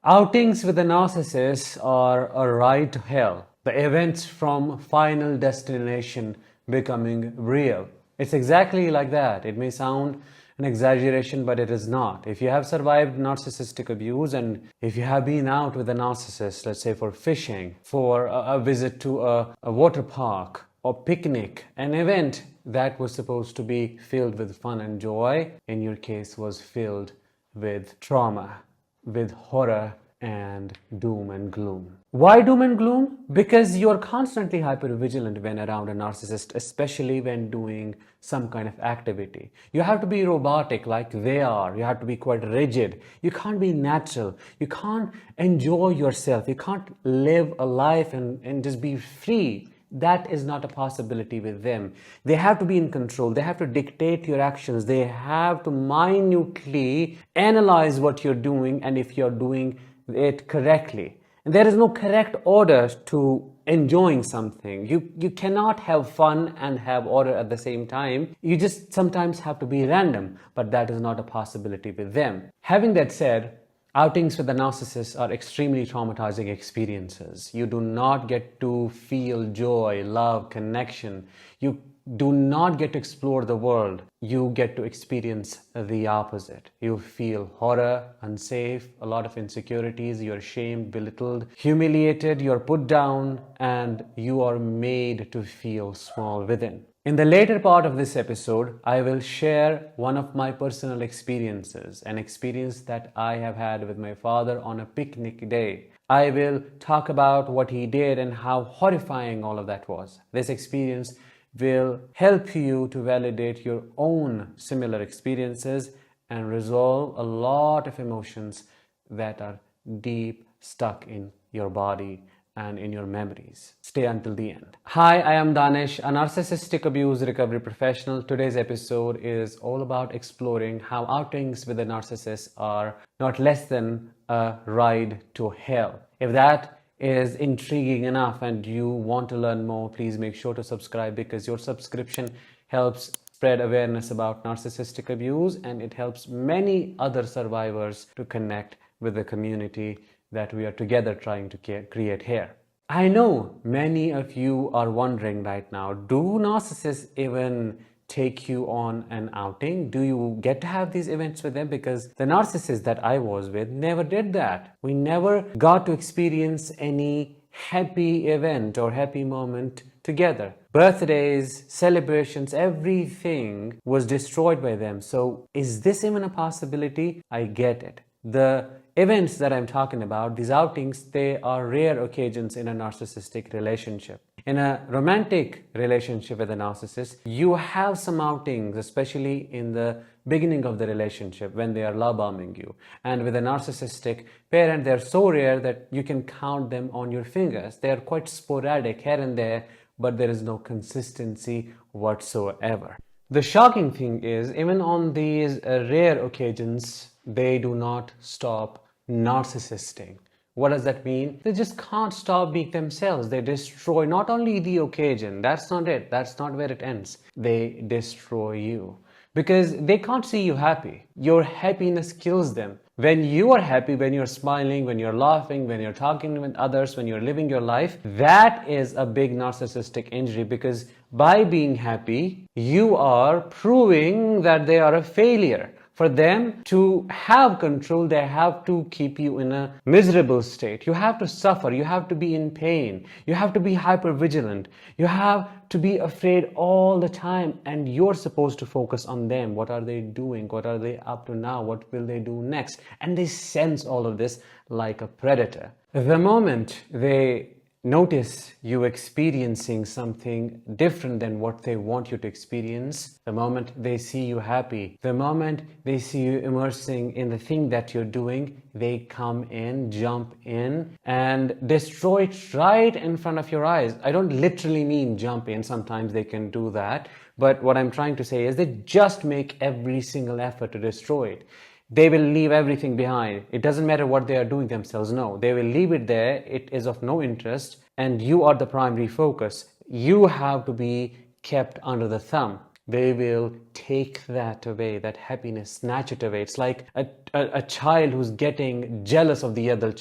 Outings with a narcissist are a ride to hell. The events from final destination becoming real. It's exactly like that. It may sound an exaggeration, but it is not. If you have survived narcissistic abuse and if you have been out with a narcissist, let's say for fishing, for a visit to a water park or picnic, an event that was supposed to be filled with fun and joy, in your case was filled with trauma, with horror and doom and gloom. Why doom and gloom? Because you're constantly hyper vigilant when around a narcissist, especially when doing some kind of activity. You have to be robotic like they are. You have to be quite rigid. You can't be natural. You can't enjoy yourself. You can't live a life and just be free. That is not a possibility with them. They have to be in control. They have to dictate your actions. They have to minutely analyze what you're doing and if you're doing it correctly. And there is no correct order to enjoying something. You cannot have fun and have order at the same time. You just sometimes have to be random, but that is not a possibility with them. Having that said, outings with the narcissist are extremely traumatizing experiences. You do not get to feel joy, love, connection. You do not get to explore the world. You get to experience the opposite. You feel horror, unsafe, a lot of insecurities, you're shamed, belittled, humiliated, you're put down, and you are made to feel small within. In the later part of this episode, I will share one of my personal experiences, an experience that I have had with my father on a picnic day. I will talk about what he did and how horrifying all of that was. This experience will help you to validate your own similar experiences and resolve a lot of emotions that are deep stuck in your body and in your memories. Stay until the end. Hi, I am Danish, a narcissistic abuse recovery professional. Today's episode is all about exploring how outings with a narcissist are not less than a ride to hell. If that is intriguing enough and you want to learn more, please make sure to subscribe, because your subscription helps spread awareness about narcissistic abuse and it helps many other survivors to connect with the community that we are together trying to create here. I know many of you are wondering right now, do narcissists even take you on an outing? Do you get to have these events with them? Because the narcissist that I was with never did that. We never got to experience any happy event or happy moment together. Birthdays, celebrations, everything was destroyed by them. So is this even a possibility? I get it. The events that I'm talking about, these outings, they are rare occasions in a narcissistic relationship. In a romantic relationship with a narcissist, you have some outings, especially in the beginning of the relationship when they are love bombing you. And with a narcissistic parent, they're so rare that you can count them on your fingers. They are quite sporadic here and there, but there is no consistency whatsoever. The shocking thing is, even on these rare occasions, they do not stop narcissisting. What does that mean? They just can't stop being themselves. They destroy not only the occasion, that's not it, that's not where it ends. They destroy you because they can't see you happy. Your happiness kills them. When you are happy, when you're smiling, when you're laughing, when you're talking with others, when you're living your life, that is a big narcissistic injury, because by being happy, you are proving that they are a failure. For them to have control, they have to keep you in a miserable state. You have to suffer. You have to be in pain. You have to be hyper vigilant. You have to be afraid all the time. And you're supposed to focus on them. What are they doing? What are they up to now? What will they do next? And they sense all of this like a predator. The moment they notice you experiencing something different than what they want you to experience, the moment they see you happy, the moment they see you immersing in the thing that you're doing, they come in, jump in, and destroy it right in front of your eyes. I don't literally mean jump in. Sometimes they can do that. But what I'm trying to say is they just make every single effort to destroy it. They will leave everything behind. It doesn't matter what they are doing themselves. No, they will leave it there. It is of no interest, and you are the primary focus. You have to be kept under the thumb. They will take that away, that happiness, snatch it away. It's like a child who's getting jealous of the other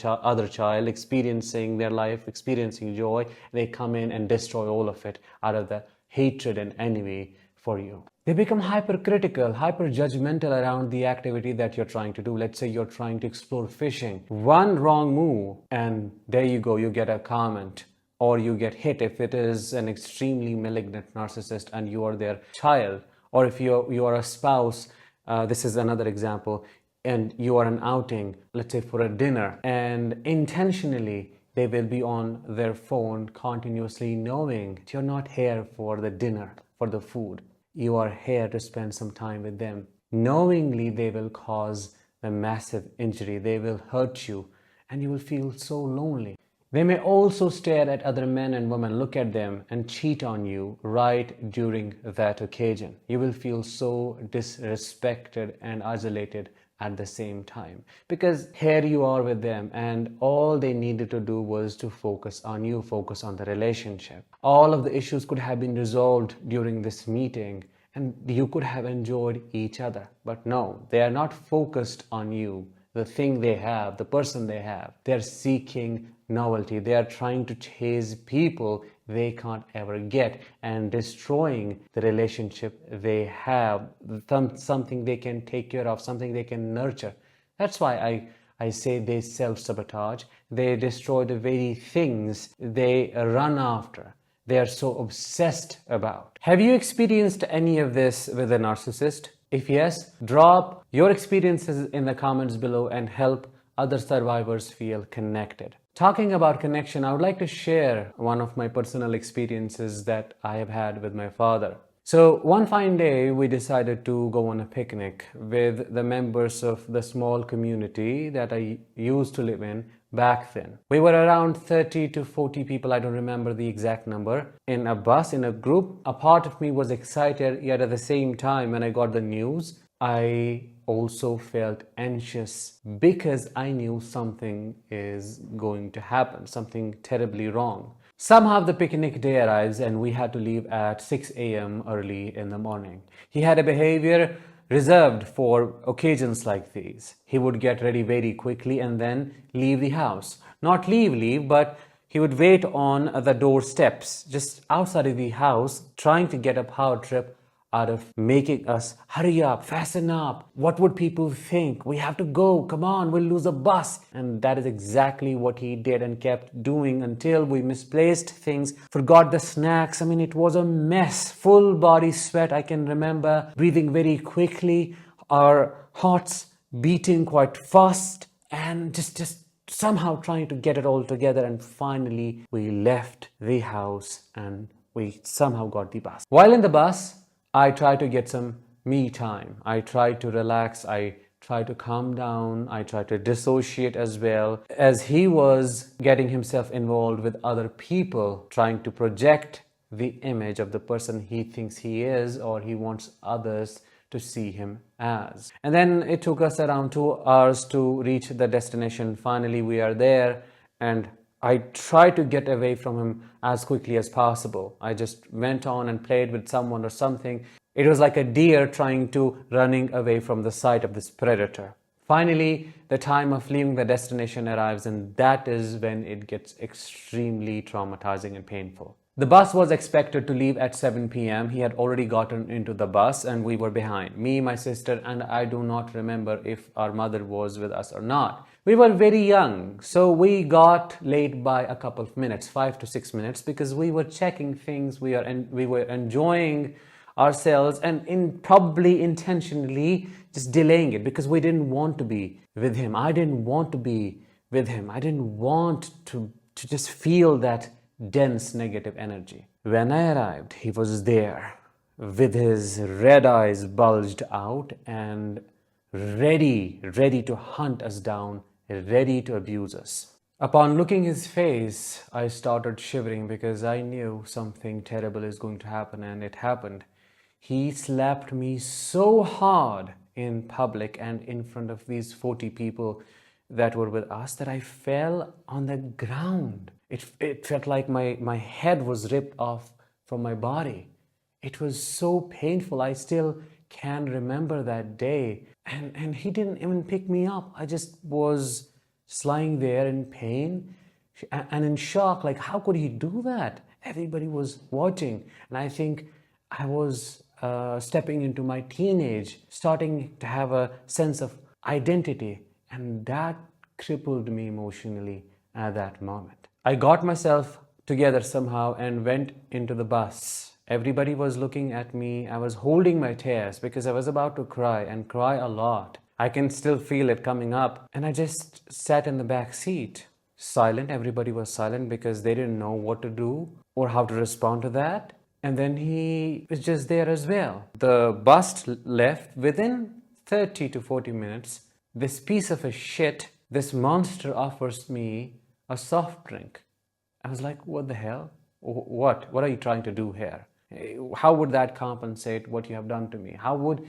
child, experiencing their life, experiencing joy. They come in and destroy all of it out of the hatred and envy for you. They become hypercritical, hyper judgmental around the activity that you're trying to do. Let's say you're trying to explore fishing. One wrong move, and there you go, you get a comment, or you get hit if it is an extremely malignant narcissist and you are their child, or if you are a spouse. This is another example, and you are an outing, let's say for a dinner, and intentionally they will be on their phone continuously, knowing you're not here for the dinner, for the food. You are here to spend some time with them. Knowingly, they will cause a massive injury. They will hurt you, and you will feel so lonely. They may also stare at other men and women, look at them, and cheat on you right during that occasion. You will feel so disrespected and isolated at the same time, because here you are with them and all they needed to do was to focus on you, focus on the relationship. All of the issues could have been resolved during this meeting and you could have enjoyed each other, but no, they are not focused on you, the thing they have, the person they have. They're seeking novelty. They are trying to chase people they can't ever get and destroying the relationship they have, something they can take care of, something they can nurture. That's why I say they self-sabotage. They destroy the very things they run after. They are so obsessed about. Have you experienced any of this with a narcissist? If yes, drop your experiences in the comments below and help other survivors feel connected. Talking about connection, I would like to share one of my personal experiences that I have had with my father. So one fine day, we decided to go on a picnic with the members of the small community that I used to live in back then. We were around 30 to 40 people, I don't remember the exact number, in a bus, in a group. A part of me was excited, yet at the same time, when I got the news, I also felt anxious because I knew something is going to happen, something terribly wrong. Somehow the picnic day arrives and we had to leave at 6 a.m. early in the morning. He had a behavior reserved for occasions like these. He would get ready very quickly and then leave the house. Not leave, but he would wait on the doorsteps, just outside of the house, trying to get a power trip out of making us hurry up, fasten up. What would people think? We have to go. Come on, we'll lose a bus. And that is exactly what he did and kept doing until we misplaced things, forgot the snacks. I mean, it was a mess. Full body sweat. I can remember breathing very quickly, our hearts beating quite fast, and just somehow trying to get it all together. And finally, we left the house and we somehow got the bus. While in the bus, I tried to get some me time. I tried to relax. I tried to calm down. I tried to dissociate as well, as he was getting himself involved with other people, trying to project the image of the person he thinks he is or he wants others to see him as. And then it took us around 2 hours to reach the destination. Finally, we are there, and I tried to get away from him as quickly as possible. I just went on and played with someone or something. It was like a deer trying to running away from the sight of this predator. Finally, the time of leaving the destination arrives, and that is when it gets extremely traumatizing and painful. The bus was expected to leave at 7 p.m. He had already gotten into the bus and we were behind. Me, my sister, and I do not remember if our mother was with us or not. We were very young, so we got late by a couple of minutes, 5 to 6 minutes, because we were checking things, we were enjoying ourselves and probably intentionally just delaying it because we didn't want to be with him. I didn't want to be with him. I didn't want to just feel that dense negative energy. When I arrived, he was there with his red eyes bulged out and ready to hunt us down, ready to abuse us. Upon looking his face, I started shivering because I knew something terrible is going to happen, and it happened. He slapped me so hard in public and in front of these 40 people that were with us that I fell on the ground. It felt like my head was ripped off from my body. It was so painful. I still can remember that day. And he didn't even pick me up. I just was lying there in pain and in shock. Like, how could he do that? Everybody was watching. And I think I was stepping into my teenage, starting to have a sense of identity. And that crippled me emotionally at that moment. I got myself together somehow and went into the bus. Everybody was looking at me. I was holding my tears because I was about to cry and cry a lot. I can still feel it coming up. And I just sat in the back seat, silent. Everybody was silent because they didn't know what to do or how to respond to that. And then he was just there as well. The bus left within 30 to 40 minutes. This piece of a shit, this monster offers me a soft drink. I was like, what the hell? What? What are you trying to do here? How would that compensate what you have done to me? How would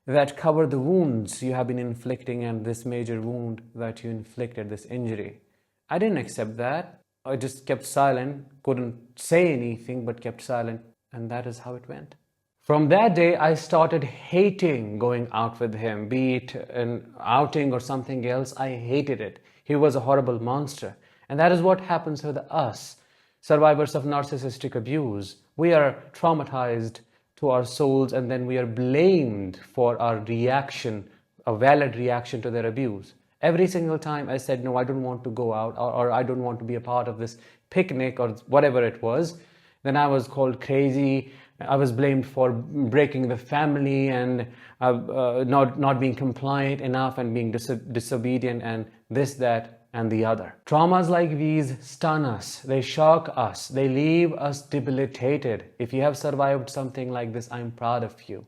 that cover the wounds you have been inflicting and this major wound that you inflicted, this injury? I didn't accept that. I just kept silent, couldn't say anything, but kept silent. And that is how it went. From that day, I started hating going out with him, be it an outing or something else. I hated it. He was a horrible monster. And that is what happens with us, survivors of narcissistic abuse. We are traumatized to our souls, and then we are blamed for our reaction, a valid reaction to their abuse. Every single time I said, no, I don't want to go out, or I don't want to be a part of this picnic or whatever it was, then I was called crazy. I was blamed for breaking the family and not being compliant enough and being disobedient and this, that, and the other. Traumas like these stun us, they shock us, they leave us debilitated. If you have survived something like this, I'm proud of you.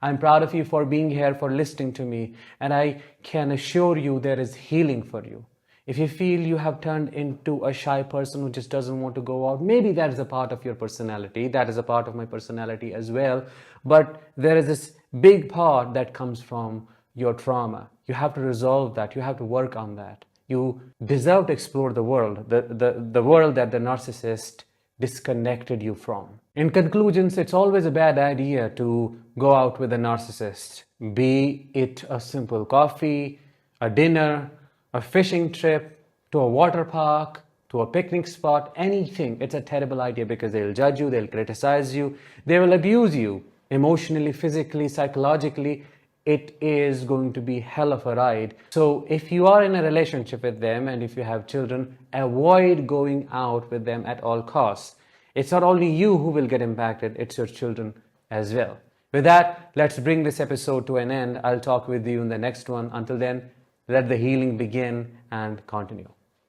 I'm proud of you for being here, for listening to me, and I can assure you there is healing for you. If you feel you have turned into a shy person who just doesn't want to go out, maybe that is a part of your personality. That is a part of my personality as well. But there is this big part that comes from your trauma. You have to resolve that. You have to work on that. You deserve to explore the world, the world that the narcissist disconnected you from. In conclusions, it's always a bad idea to go out with a narcissist. Be it a simple coffee, a dinner, a fishing trip, to a water park, to a picnic spot, anything. It's a terrible idea because they'll judge you, they'll criticize you, they will abuse you emotionally, physically, psychologically. It is going to be hell of a ride. So if you are in a relationship with them and if you have children, avoid going out with them at all costs. It's not only you who will get impacted, it's your children as well. With that, let's bring this episode to an end. I'll talk with you in the next one. Until then, let the healing begin and continue.